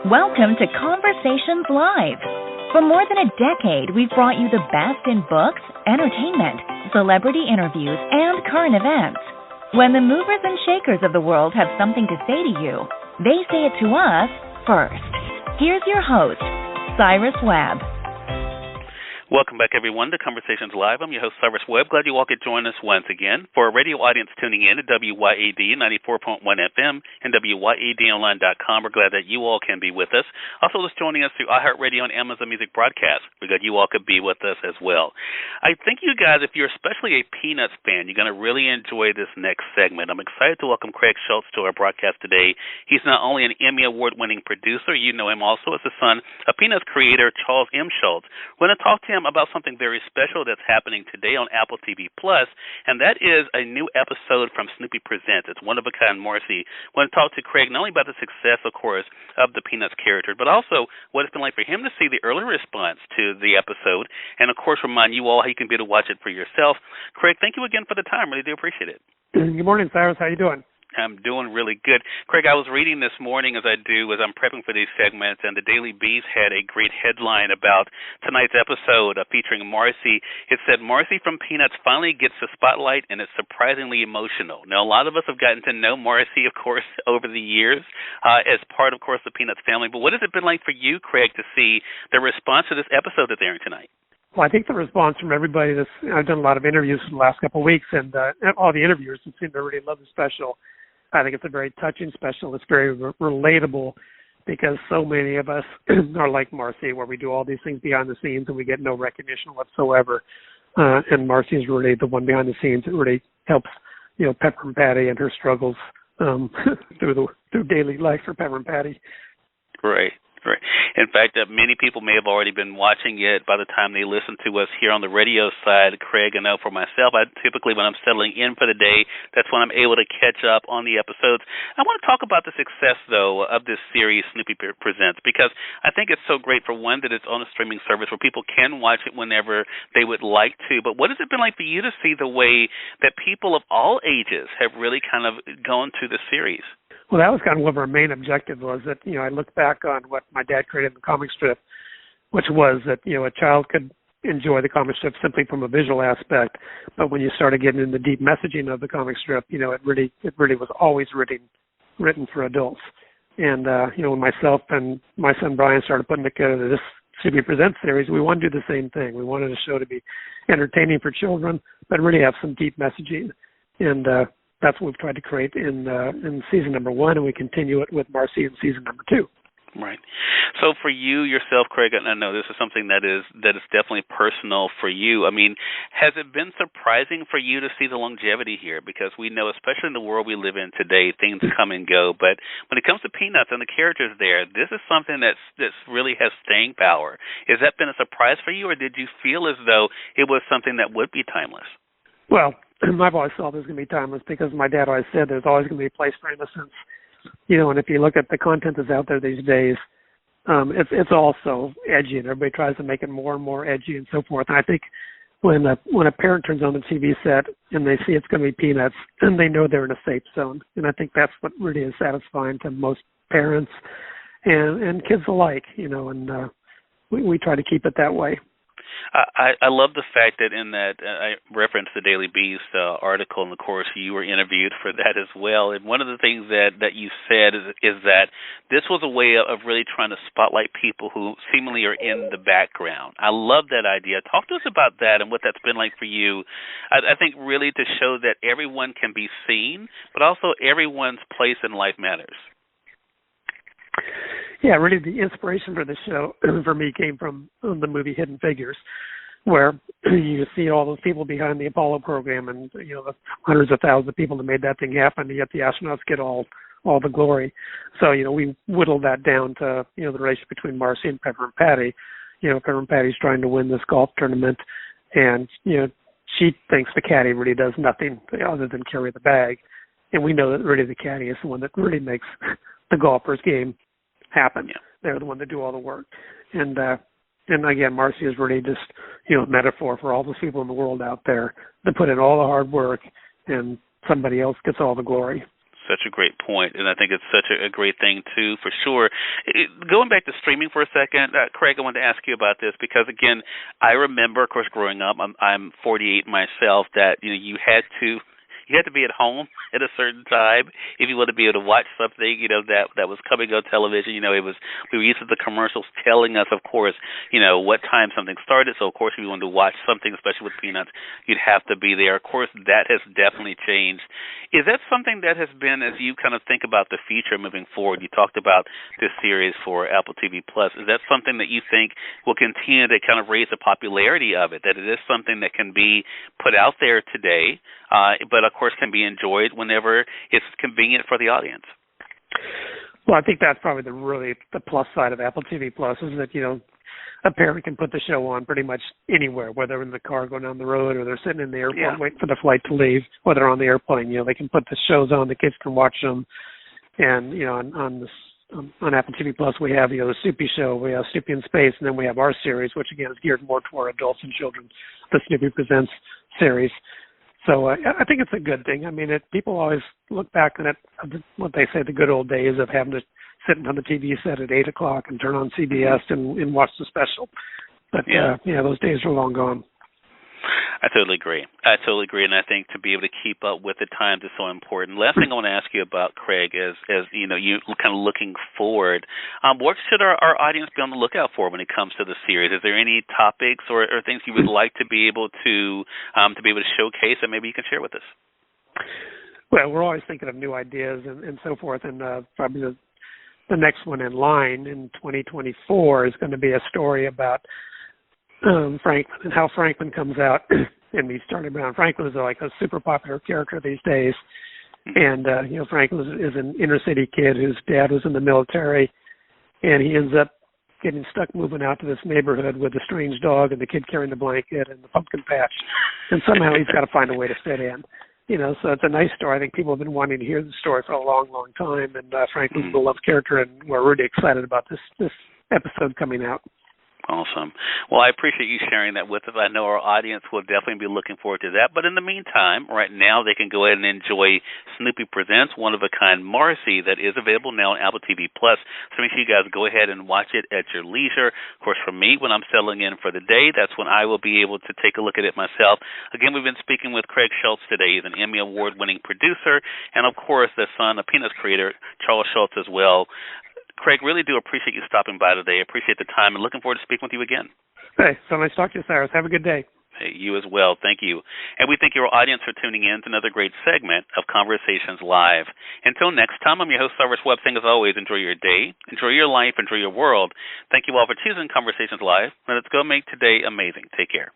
Welcome to Conversations Live. For more than a decade, we've brought you the best in books, entertainment, celebrity interviews, and current events. When the movers and shakers of the world have something to say to you, they say it to us first. Here's your host, Cyrus Webb. Welcome back, everyone, to Conversations Live. I'm your host, Cyrus Webb. Glad you all could join us once again. For a radio audience tuning in at WYAD 94.1 FM and WYADonline.com, we're glad that you all can be with us. Also, just joining us through iHeartRadio and Amazon Music Broadcast. We're glad you all could be with us as well. I think you guys, if you're especially a Peanuts fan, you're going to really enjoy this next segment. I'm excited to welcome Craig Schulz to our broadcast today. He's not only an Emmy Award-winning producer, you know him also as the son of Peanuts creator Charles M. Schulz. We're going to talk to him about something very special that's happening today on Apple TV+, and that is a new episode from Snoopy Presents. It's ONE-OF-A-KIND Marcie. We're going to talk to Craig not only about the success, of course, of the Peanuts character, but also what it's been like for him to see the early response to the episode, and, of course, remind you all how you can be able to watch it for yourself. Craig, thank you again for the time. Really do appreciate it. Good morning, Cyrus. How you doing? I'm doing really good. Craig, I was reading this morning as I'm prepping for these segments, and the Daily Beast had a great headline about tonight's episode featuring Marcie. It said, Marcie from Peanuts finally gets the spotlight, and it's surprisingly emotional. Now, a lot of us have gotten to know Marcie, of course, over the years as part, of course, the Peanuts family. But what has it been like for you, Craig, to see the response to this episode that's airing tonight? Well, I think the response from everybody, I've done a lot of interviews for the last couple of weeks, and all the interviewers seem to really love the special. I think it's a very touching special. It's very relatable because so many of us are like Marcie, where we do all these things behind the scenes and we get no recognition whatsoever. And Marcie is really the one behind the scenes that really helps, Pepper and Patty and her struggles through daily life for Pepper and Patty. Right. Right. In fact, many people may have already been watching it by the time they listen to us here on the radio side. Craig, I know for myself, typically when I'm settling in for the day, that's when I'm able to catch up on the episodes. I want to talk about the success, though, of this series, Snoopy Presents, because I think it's so great, for one, that it's on a streaming service where people can watch it whenever they would like to. But what has it been like for you to see the way that people of all ages have really kind of gone to the series? Well, that was kind of what our main objective was, that, I looked back on what my dad created in the comic strip, which was that, a child could enjoy the comic strip simply from a visual aspect, but when you started getting into the deep messaging of the comic strip, it really was always written for adults. And, when myself and my son Brian started putting together this Snoopy Presents series, we wanted to do the same thing. We wanted the show to be entertaining for children, but really have some deep messaging. And, that's what we've tried to create in season number 1, and we continue it with Marcie in season number 2. Right. So for you yourself, Craig, and I know this is something that is definitely personal for you. I mean, has it been surprising for you to see the longevity here? Because we know, especially in the world we live in today, things come and go. But when it comes to Peanuts and the characters there, this is something that's really has staying power. Has that been a surprise for you, or did you feel as though it was something that would be timeless? Well, I've always thought there's going to be timeless because my dad always said there's always going to be a place for innocence. And if you look at the content that's out there these days, it's also edgy, and everybody tries to make it more and more edgy and so forth. And I think when a parent turns on the TV set and they see it's going to be Peanuts, then they know they're in a safe zone. And I think that's what really is satisfying to most parents and kids alike, and we try to keep it that way. I love the fact that in that I referenced the Daily Beast article, and of course you were interviewed for that as well. And one of the things that you said is that this was a way of really trying to spotlight people who seemingly are in the background. I love that idea. Talk to us about that and what that's been like for you. I think really to show that everyone can be seen, but also everyone's place in life matters. Yeah, really the inspiration for the show for me came from the movie Hidden Figures, where you see all those people behind the Apollo program and, the hundreds of thousands of people that made that thing happen, and yet the astronauts get all the glory. So, we whittled that down to, the race between Marcie and Pepper and Patty. Pepper and Patty's trying to win this golf tournament, and, she thinks the caddy really does nothing other than carry the bag. And we know that really the caddy is the one that really makes the golfer's game happen. Yeah. They're the one that do all the work. And again, Marcie is really just, a metaphor for all those people in the world out there that put in all the hard work, and somebody else gets all the glory. Such a great point, and I think it's such a great thing, too, for sure. Going back to streaming for a second, Craig, I wanted to ask you about this because, again, I remember, of course, growing up, I'm 48 myself, that you had to be at home at a certain time if you wanted to be able to watch something, that was coming on television. We were used to the commercials telling us, of course, what time something started. So, of course, if you wanted to watch something, especially with Peanuts, you'd have to be there. Of course, that has definitely changed. Is that something that has been, as you kind of think about the future moving forward, you talked about this series for Apple TV+, is that something that you think will continue to kind of raise the popularity of it, that it is something that can be put out there today, but, of course, can be enjoyed whenever it's convenient for the audience? Well, I think that's probably the plus side of Apple TV Plus is that, a parent can put the show on pretty much anywhere, whether in the car going down the road or they're sitting in the airport waiting for the flight to leave, or they're on the airplane. They can put the shows on, the kids can watch them. And, on Apple TV Plus, we have, the Snoopy show, we have Snoopy in Space, and then we have our series, which, again, is geared more toward adults and children, the Snoopy Presents series. So I think it's a good thing. I mean, people always look back at what they say the good old days of having to sit on the TV set at 8 o'clock and turn on CBS and watch the special. But, those days are long gone. I totally agree. And I think to be able to keep up with the times is so important. Last thing I want to ask you about, Craig, is you kind of looking forward, what should our audience be on the lookout for when it comes to the series? Is there any topics or things you would like to be able to showcase that maybe you can share with us? Well, we're always thinking of new ideas and so forth, and probably the next one in line in 2024 is going to be a story about Franklin and how Franklin comes out. And we started around Franklin is like a super popular character these days. And, Franklin is an inner city kid whose dad was in the military, and he ends up getting stuck moving out to this neighborhood with a strange dog and the kid carrying the blanket and the pumpkin patch. And somehow he's got to find a way to fit in. So it's a nice story. I think people have been wanting to hear the story for a long, long time. And Franklin's a beloved character, and we're really excited about this episode coming out. Awesome. Well, I appreciate you sharing that with us. I know our audience will definitely be looking forward to that. But in the meantime, right now, they can go ahead and enjoy Snoopy Presents One-of-a-Kind Marcie that is available now on Apple TV+. So make sure you guys go ahead and watch it at your leisure. Of course, for me, when I'm settling in for the day, that's when I will be able to take a look at it myself. Again, we've been speaking with Craig Schulz today. He's an Emmy Award-winning producer and, of course, the son of Peanuts creator Charles Schulz as well. Craig, really do appreciate you stopping by today. Appreciate the time and looking forward to speaking with you again. Hey, so nice to talk to you, Cyrus. Have a good day. Hey, you as well. Thank you. And we thank your audience for tuning in to another great segment of Conversations Live. Until next time, I'm your host, Cyrus Webb, saying as always, enjoy your day, enjoy your life, enjoy your world. Thank you all for choosing Conversations Live, and let's go make today amazing. Take care.